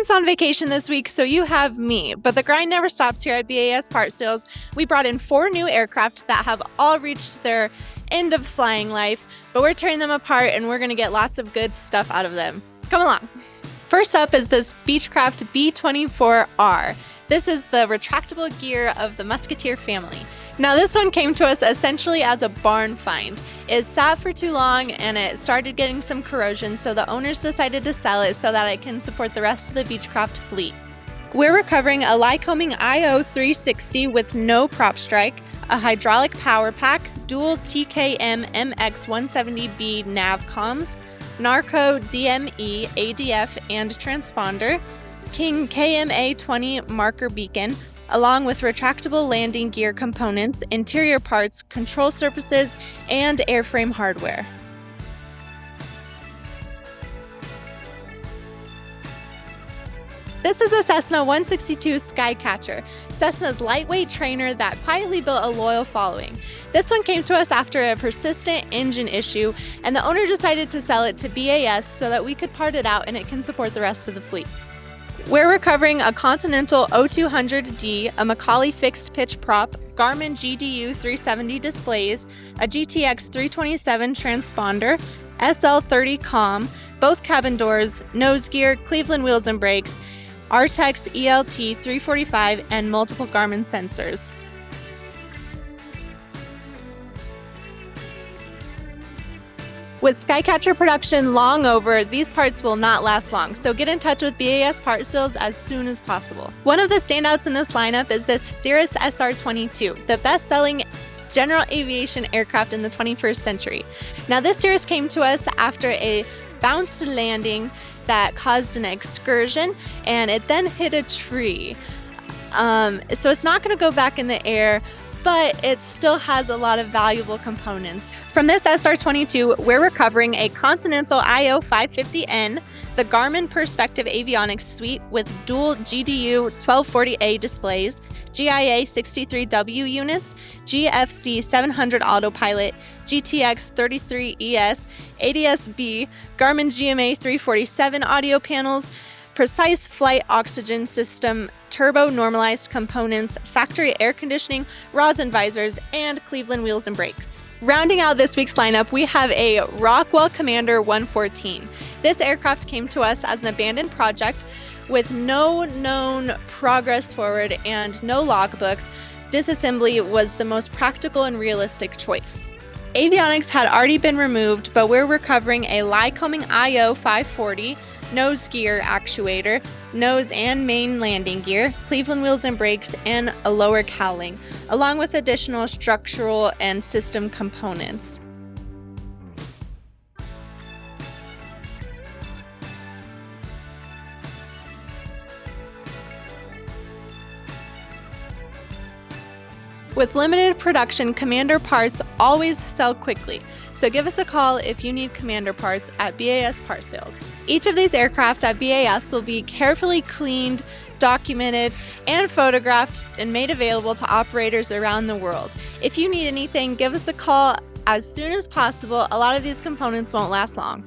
Clint's on vacation this week, so you have me, but the grind never stops here at BAS Part Sales. We brought in 4 new aircraft that have all reached their end of flying life, but we're tearing them apart and we're gonna get lots of good stuff out of them. Come along. First up is this Beechcraft B24R. This is the retractable gear of the Musketeer family. Now this one came to us essentially as a barn find. It sat for too long and it started getting some corrosion, so the owners decided to sell it so that it can support the rest of the Beechcraft fleet. We're recovering a Lycoming IO 360 with no prop strike, a hydraulic power pack, dual TKM MX170B nav comms, Narco DME ADF and transponder, King KMA-20 marker beacon, along with retractable landing gear components, interior parts, control surfaces, and airframe hardware. This is a Cessna 162 Skycatcher, Cessna's lightweight trainer that quietly built a loyal following. This one came to us after a persistent engine issue, and the owner decided to sell it to BAS so that we could part it out and it can support the rest of the fleet. We're recovering a Continental O200D, a McCauley fixed pitch prop, Garmin GDU 370 displays, a GTX 327 transponder, SL30 comm, both cabin doors, nose gear, Cleveland wheels and brakes, Artex ELT 345, and multiple Garmin sensors. With Skycatcher production long over, these parts will not last long, so get in touch with BAS Part Sales as soon as possible. One of the standouts in this lineup is this Cirrus SR22, the best-selling general aviation aircraft in the 21st century. Now this Cirrus came to us after a bounce landing that caused an excursion, and it then hit a tree. So it's not going to go back in the air, but it still has a lot of valuable components. From this SR22, we're recovering a Continental IO 550N, the Garmin Perspective Avionics Suite with dual GDU 1240A displays, GIA 63W units, GFC 700 autopilot, GTX 33ES, ADS-B, Garmin GMA 347 audio panels, precise flight oxygen system, turbo normalized components, factory air conditioning, rosin visors, and Cleveland wheels and brakes. Rounding out this week's lineup, we have a Rockwell Commander 114. This aircraft came to us as an abandoned project with no known progress forward and no logbooks. Disassembly was the most practical and realistic choice. Avionics had already been removed, but we're recovering a Lycoming IO 540, nose gear actuator, nose and main landing gear, Cleveland wheels and brakes, and a lower cowling, along with additional structural and system components. With limited production, Commander parts always sell quickly, so give us a call if you need Commander parts at BAS Part Sales. Each of these aircraft at BAS will be carefully cleaned, documented, and photographed and made available to operators around the world. If you need anything, give us a call as soon as possible. A lot of these components won't last long.